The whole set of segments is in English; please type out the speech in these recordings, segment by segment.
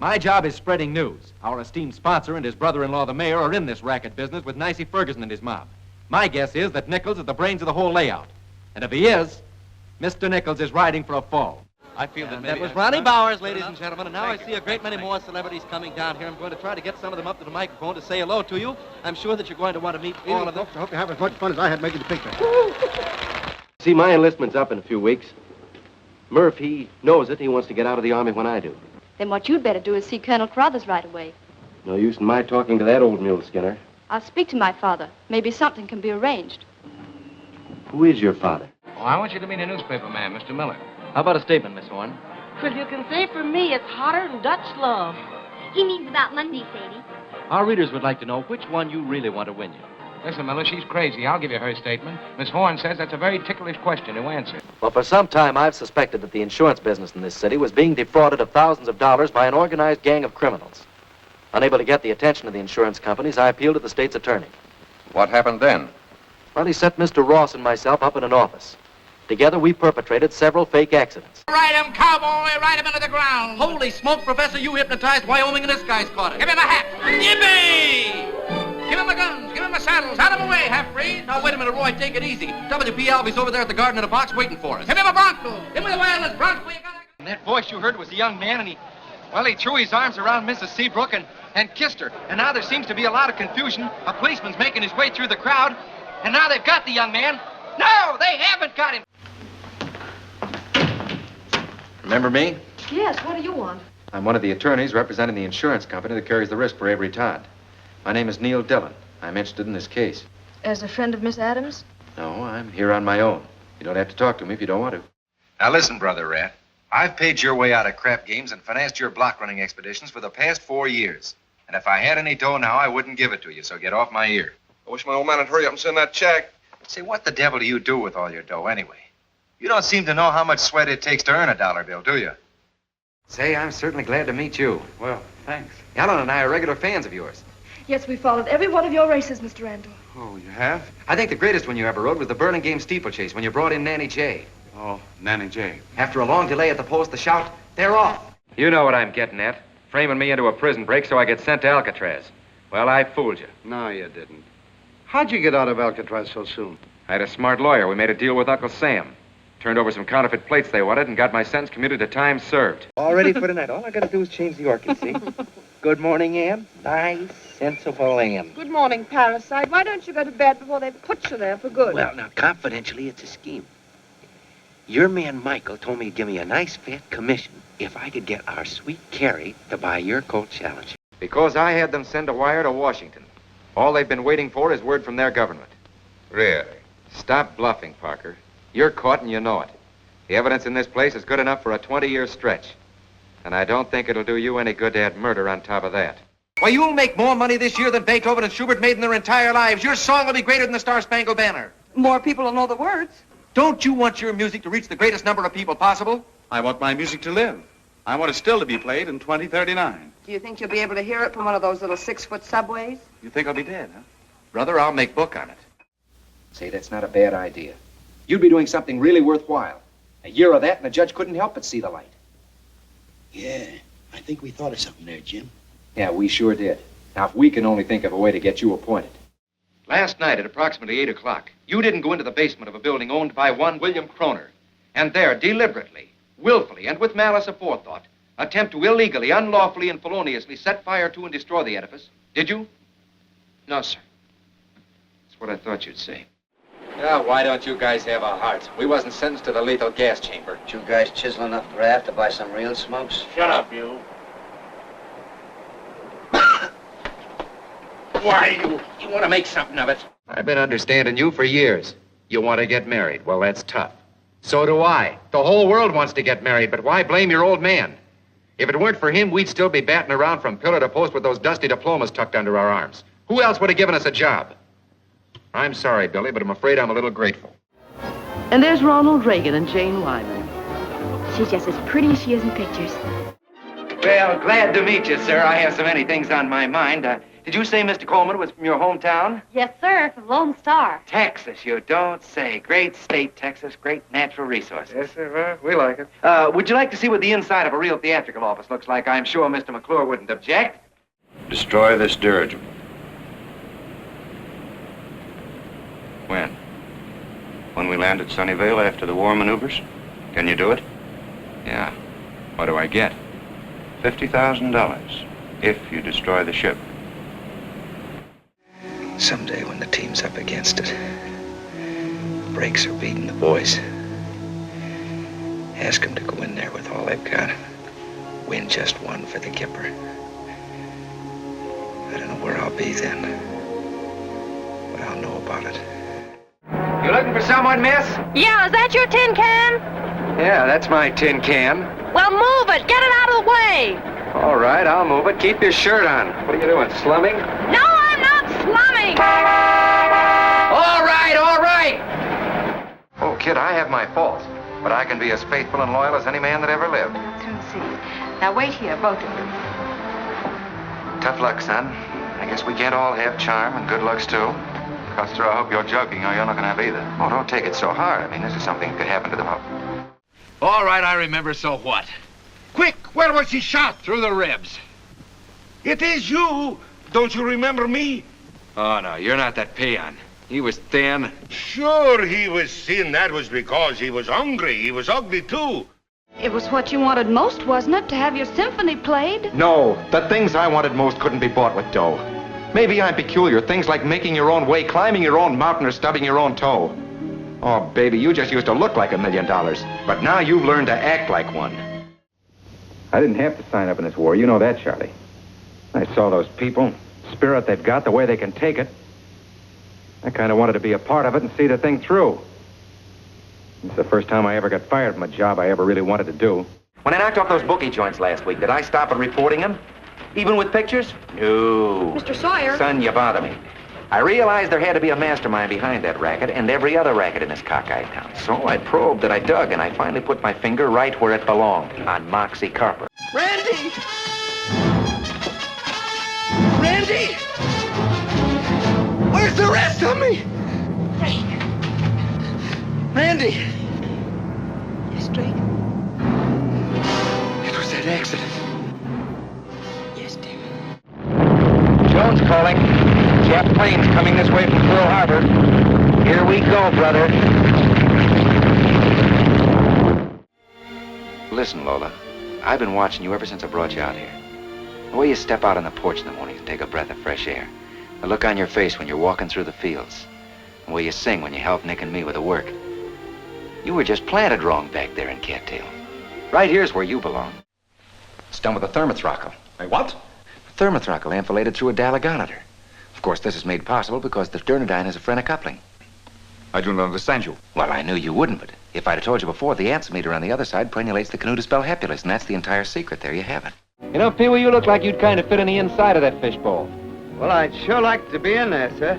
My job is spreading news. Our esteemed sponsor and his brother-in-law, the mayor, are in this racket business with Nicey Ferguson and his mob. My guess is that Nichols is the brains of the whole layout. And if he is, Mr. Nichols is riding for a fall. I feel that That was Ronnie Bowers, ladies and gentlemen, and now I see a great many more celebrities coming down here. I'm going to try to get some of them up to the microphone to say hello to you. I'm sure that you're going to want to meet all of them. I hope you have as much fun as I had making the picture. See, my enlistment's up in a few weeks. Murph, he knows it. He wants to get out of the Army when I do. Then what you'd better do is see Colonel Carruthers right away. No use in my talking to that old mule skinner. I'll speak to my father. Maybe something can be arranged. Who is your father? Oh, I want you to meet a newspaper man, Mr. Miller. How about a statement, Miss Horn? Well, you can say for me it's hotter than Dutch love. He means about Monday, Sadie. Our readers would like to know which one you really want to win you. Listen, Miller, she's crazy. I'll give you her statement. Miss Horn says that's a very ticklish question to answer. Well, for some time, I've suspected that the insurance business in this city was being defrauded of thousands of dollars by an organized gang of criminals. Unable to get the attention of the insurance companies, I appealed to the state's attorney. What happened then? Well, he set Mr. Ross and myself up in an office. Together, we perpetrated several fake accidents. Ride him, cowboy! Ride him into the ground! Holy smoke, Professor, you hypnotized Wyoming and this guy's caught it. Give him a hat! Yippee! Give him the guns! Give him the saddles! Out of the way, half-breed! Now, wait a minute, Roy, take it easy. W.P. Alvey's over there at the garden in a box waiting for us. Give him a bronco! Give me the wireless bronco! You got it! And that voice you heard was a young man, and he threw his arms around Mrs. Seabrook and kissed her. And now there seems to be a lot of confusion. A policeman's making his way through the crowd, and now they've got the young man. No, they haven't got him! Remember me? Yes, what do you want? I'm one of the attorneys representing the insurance company that carries the risk for Avery Todd. My name is Neil Dillon. I'm interested in this case. As a friend of Miss Adams? No, I'm here on my own. You don't have to talk to me if you don't want to. Now listen, Brother Rat. I've paid your way out of crap games and financed your block running expeditions for the past 4 years. And if I had any dough now, I wouldn't give it to you, so get off my ear. I wish my old man would hurry up and send that check. Say, what the devil do you do with all your dough anyway? You don't seem to know how much sweat it takes to earn a dollar bill, do you? Say, I'm certainly glad to meet you. Well, thanks. Ellen and I are regular fans of yours. Yes, we followed every one of your races, Mr. Randall. Oh, you have? I think the greatest one you ever rode was the Burlingame steeplechase when you brought in Nanny J. Oh, Nanny J. After a long delay at the post, the shout, "They're off!" You know what I'm getting at. Framing me into a prison break so I get sent to Alcatraz. Well, I fooled you. No, you didn't. How'd you get out of Alcatraz so soon? I had a smart lawyer. We made a deal with Uncle Sam. Turned over some counterfeit plates they wanted and got my sentence commuted to time served. All ready for tonight. All I gotta do is change the orchid, see? Good morning, Ann. Nice, sensible Ann. Good morning, parasite. Why don't you go to bed before they put you there for good? Well, now, confidentially, it's a scheme. Your man Michael told me to give me a nice fat commission if I could get our sweet Carrie to buy your Colt Challenger. Because I had them send a wire to Washington. All they've been waiting for is word from their government. Really? Stop bluffing, Parker. You're caught and you know it. The evidence in this place is good enough for a 20-year stretch. And I don't think it'll do you any good to add murder on top of that. Why, you'll make more money this year than Beethoven and Schubert made in their entire lives. Your song will be greater than the Star-Spangled Banner. More people will know the words. Don't you want your music to reach the greatest number of people possible? I want my music to live. I want it still to be played in 2039. Do you think you'll be able to hear it from one of those little 6-foot subways? You think I'll be dead, huh? Brother, I'll make book on it. Say, that's not a bad idea. You'd be doing something really worthwhile. A year of that, and the judge couldn't help but see the light. Yeah, I think we thought of something there, Jim. Yeah, we sure did. Now, if we can only think of a way to get you appointed. Last night at approximately 8 o'clock, you didn't go into the basement of a building owned by one William Kroner, and there, deliberately, willfully, and with malice aforethought, attempt to illegally, unlawfully, and feloniously set fire to and destroy the edifice. Did you? No, sir. That's what I thought you'd say. Yeah, why don't you guys have a heart? We wasn't sentenced to the lethal gas chamber. You guys chiseling enough graft to buy some real smokes? Shut up, you. Why, you want to make something of it? I've been understanding you for years. You want to get married. Well, that's tough. So do I. The whole world wants to get married, but why blame your old man? If it weren't for him, we'd still be batting around from pillar to post with those dusty diplomas tucked under our arms. Who else would have given us a job? I'm sorry, Billy, but I'm afraid I'm a little grateful. And there's Ronald Reagan and Jane Wyman. She's just as pretty as she is in pictures. Well, glad to meet you, sir. I have so many things on my mind. Did you say Mr. Coleman was from your hometown? Yes, sir, from Lone Star. Texas, you don't say. Great state, Texas. Great natural resources. Yes, sir. We like it. Would you like to see what the inside of a real theatrical office looks like? I'm sure Mr. McClure wouldn't object. Destroy this dirigible. When? When we land at Sunnyvale after the war maneuvers? Can you do it? Yeah. What do I get? $50,000 if you destroy the ship. Someday when the team's up against it, brakes are beating the boys. Ask them to go in there with all they've got. Win just one for the Kipper. I don't know where I'll be then, but I'll know about it. You looking for someone, miss? Yeah, is that your tin can? Yeah, that's my tin can. Well, move it. Get it out of the way. All right, I'll move it. Keep your shirt on. What are you doing, slumming? No, I'm not slumming. All right, all right. Oh, kid, I have my faults, but I can be as faithful and loyal as any man that ever lived. Soon see. Now wait here, both of you. Tough luck, son. I guess we can't all have charm and good looks, too. Custer, I hope you're joking, or you're not going to have either. Oh, don't take it so hard. I mean, this is something that could happen to the public. All right, I remember, so what? Quick, where was he shot? Through the ribs. It is you. Don't you remember me? Oh, no, you're not that peon. He was thin. Sure he was thin. That was because he was hungry. He was ugly, too. It was what you wanted most, wasn't it? To have your symphony played? No, the things I wanted most couldn't be bought with dough. Maybe I'm peculiar. Things like making your own way, climbing your own mountain, or stubbing your own toe. Oh, baby, you just used to look like $1 million. But now you've learned to act like one. I didn't have to sign up in this war. You know that, Charlie. I saw those people, spirit they've got, the way they can take it. I kind of wanted to be a part of it and see the thing through. It's the first time I ever got fired from a job I ever really wanted to do. When I knocked off those bookie joints last week, did I stop at reporting them? Even with pictures? No. Mr. Sawyer. Son, you bother me. I realized there had to be a mastermind behind that racket and every other racket in this cockeyed town. So I probed and I dug, and I finally put my finger right where it belonged, on Moxie Carper. Randy! Randy! Where's the rest of me? Randy! Yes, Drake? It was that accident. Yes, David. Jones calling. Jet plane's coming this way from Pearl Harbor. Here we go, brother. Listen, Lola, I've been watching you ever since I brought you out here. The way you step out on the porch in the morning and take a breath of fresh air. The look on your face when you're walking through the fields. The way you sing when you help Nick and me with the work. You were just planted wrong back there in Cattail. Right here's where you belong. It's done with a thermothrottle. Hey, what? A thermothrottle enfiladed through a dialogometer. Of course, this is made possible because the sternodyne is a phrenecoupling. I don't understand you. Well, I knew you wouldn't, but if I'd have told you before, the antimeter on the other side prenulates the canoe to spell hepulus, and that's the entire secret. There you have it. You know, Pee-wee, you look like you'd kind of fit in the inside of that fishbowl. Well, I'd sure like to be in there, sir.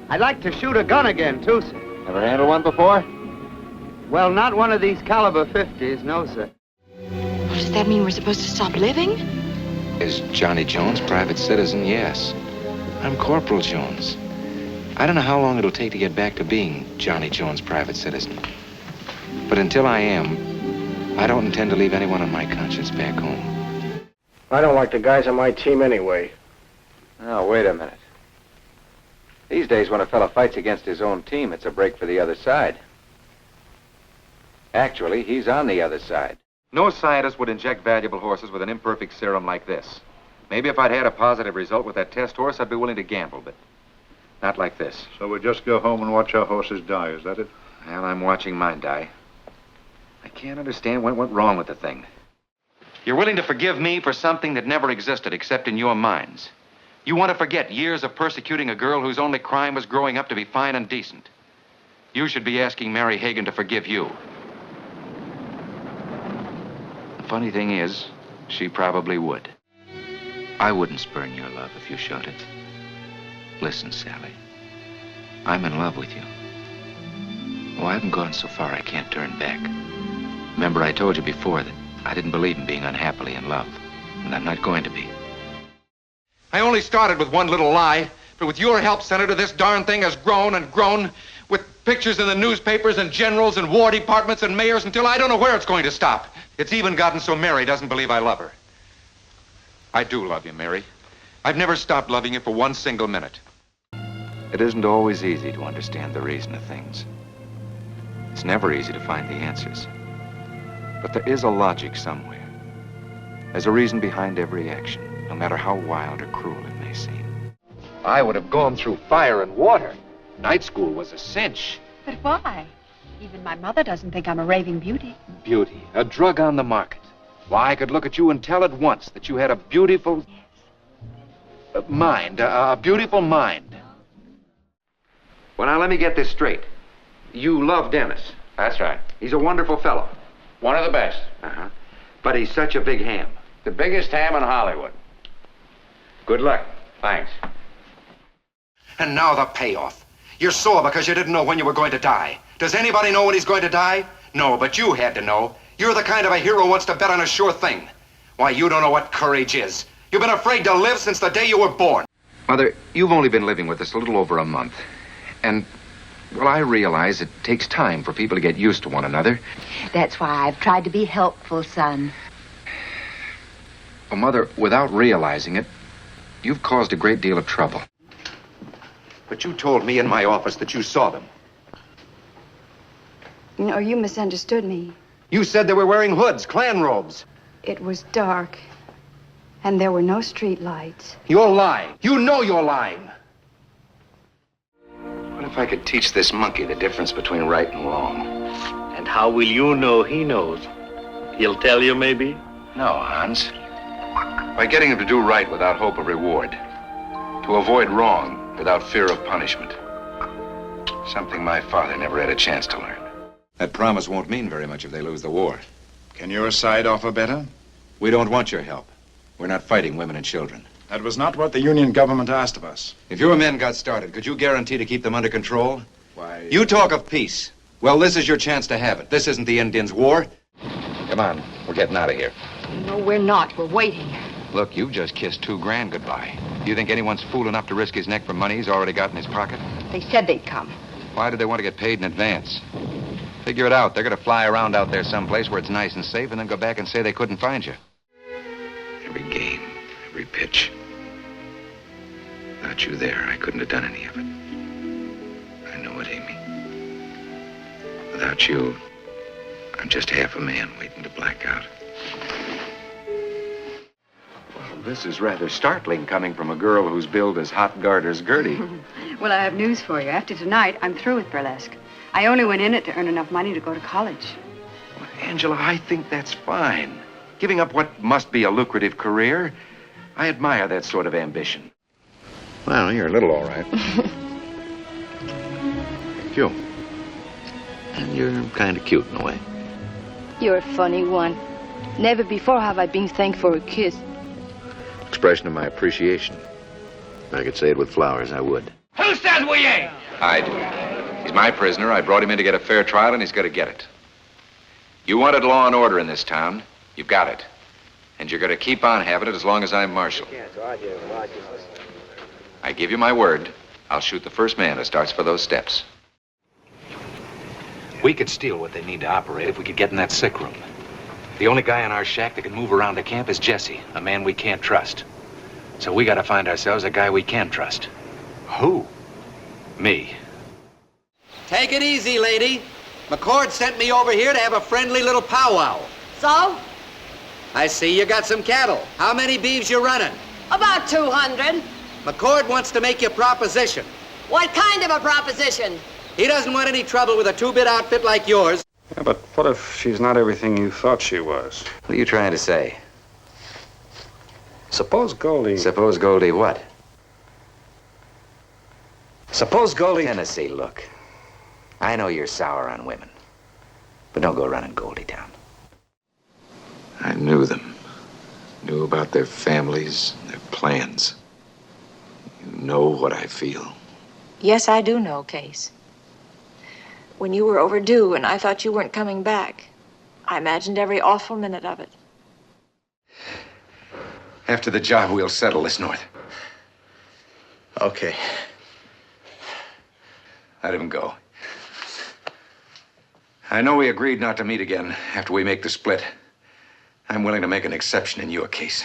I'd like to shoot a gun again, too, sir. Ever handled one before? Well, not one of these caliber 50s, no, sir. Well, does that mean we're supposed to stop living? Is Johnny Jones private citizen? Yes. I'm Corporal Jones. I don't know how long it'll take to get back to being Johnny Jones private citizen. But until I am, I don't intend to leave anyone on my conscience back home. I don't like the guys on my team anyway. Now, wait a minute. These days, when a fella fights against his own team, it's a break for the other side. Actually, he's on the other side. No scientist would inject valuable horses with an imperfect serum like this. Maybe if I'd had a positive result with that test horse, I'd be willing to gamble, but not like this. So we'll just go home and watch our horses die, is that it? Well, I'm watching mine die. I can't understand what went wrong with the thing. You're willing to forgive me for something that never existed except in your minds. You want to forget years of persecuting a girl whose only crime was growing up to be fine and decent. You should be asking Mary Hagan to forgive you. The funny thing is, she probably would. I wouldn't spurn your love if you showed it. Listen, Sally. I'm in love with you. Oh, I haven't gone so far I can't turn back. Remember, I told you before that I didn't believe in being unhappily in love, and I'm not going to be. I only started with one little lie, but with your help, Senator, this darn thing has grown and grown with pictures in the newspapers and generals and war departments and mayors until I don't know where it's going to stop. It's even gotten so Mary doesn't believe I love her. I do love you, Mary. I've never stopped loving you for one single minute. It isn't always easy to understand the reason of things. It's never easy to find the answers. But there is a logic somewhere. There's a reason behind every action, no matter how wild or cruel it may seem. I would have gone through fire and water. Night school was a cinch. But why? Even my mother doesn't think I'm a raving beauty. Beauty, a drug on the market. Why, I could look at you and tell at once that you had a beautiful mind, a beautiful mind. Well, now, let me get this straight. You love Dennis. That's right. He's a wonderful fellow. One of the best. Uh-huh. But he's such a big ham. The biggest ham in Hollywood. Good luck. Thanks. And now the payoff. You're sore because you didn't know when you were going to die. Does anybody know when he's going to die? No, but you had to know. You're the kind of a hero who wants to bet on a sure thing. Why, you don't know what courage is. You've been afraid to live since the day you were born. Mother, you've only been living with us a little over a month. And, well, I realize it takes time for people to get used to one another. That's why I've tried to be helpful, son. Well, Mother, without realizing it, you've caused a great deal of trouble. But you told me in my office that you saw them. No, you misunderstood me. You said they were wearing hoods, Klan robes. It was dark, and there were no street lights. You're lying. You know you're lying. What if I could teach this monkey the difference between right and wrong? And how will you know he knows? He'll tell you, maybe? No, Hans. By getting him to do right without hope of reward. To avoid wrong without fear of punishment. Something my father never had a chance to learn. That promise won't mean very much if they lose the war. Can your side offer better? We don't want your help. We're not fighting women and children. That was not what the Union government asked of us. If your men got started, could you guarantee to keep them under control? Why... You talk of peace. Well, this is your chance to have it. This isn't the Indians' war. Come on, we're getting out of here. No, we're not. We're waiting. Look, you've just kissed $2,000 goodbye. Do you think anyone's fool enough to risk his neck for money he's already got in his pocket? They said they'd come. Why did they want to get paid in advance? Figure it out. They're going to fly around out there someplace where it's nice and safe and then go back and say they couldn't find you. Every game, every pitch. Without you there, I couldn't have done any of it. I know it, Amy. Without you, I'm just half a man waiting to black out. Well, this is rather startling coming from a girl who's billed as Hot Garter's Gertie. Well, I have news for you. After tonight, I'm through with burlesque. I only went in it to earn enough money to go to college. Well, Angela, I think that's fine. Giving up what must be a lucrative career. I admire that sort of ambition. Well, you're a little all right. Thank you. And you're kind of cute in a way. You're a funny one. Never before have I been thanked for a kiss. Expression of my appreciation. If I could say it with flowers, I would. Who says we ain't? I do. He's my prisoner. I brought him in to get a fair trial, and he's going to get it. You wanted law and order in this town. You've got it. And you're going to keep on having it as long as I'm marshal. I give you my word. I'll shoot the first man who starts for those steps. We could steal what they need to operate if we could get in that sick room. The only guy in our shack that can move around the camp is Jesse, a man we can't trust. So we got to find ourselves a guy we can trust. Who? Me. Take it easy, lady. McCord sent me over here to have a friendly little powwow. So? I see you got some cattle. How many beeves you running? About 200. McCord wants to make you a proposition. What kind of a proposition? He doesn't want any trouble with a two-bit outfit like yours. Yeah, but what if she's not everything you thought she was? What are you trying to say? Suppose Goldie... Suppose Goldie what? Suppose Goldie... Tennessee, look. I know you're sour on women. But don't go running Goldie down. I knew them. Knew about their families, their plans. You know what I feel. Yes, I do know, Case. When you were overdue and I thought you weren't coming back, I imagined every awful minute of it. After the job, we'll settle this, North. Okay. Let him go. I know we agreed not to meet again after we make the split. I'm willing to make an exception in your case.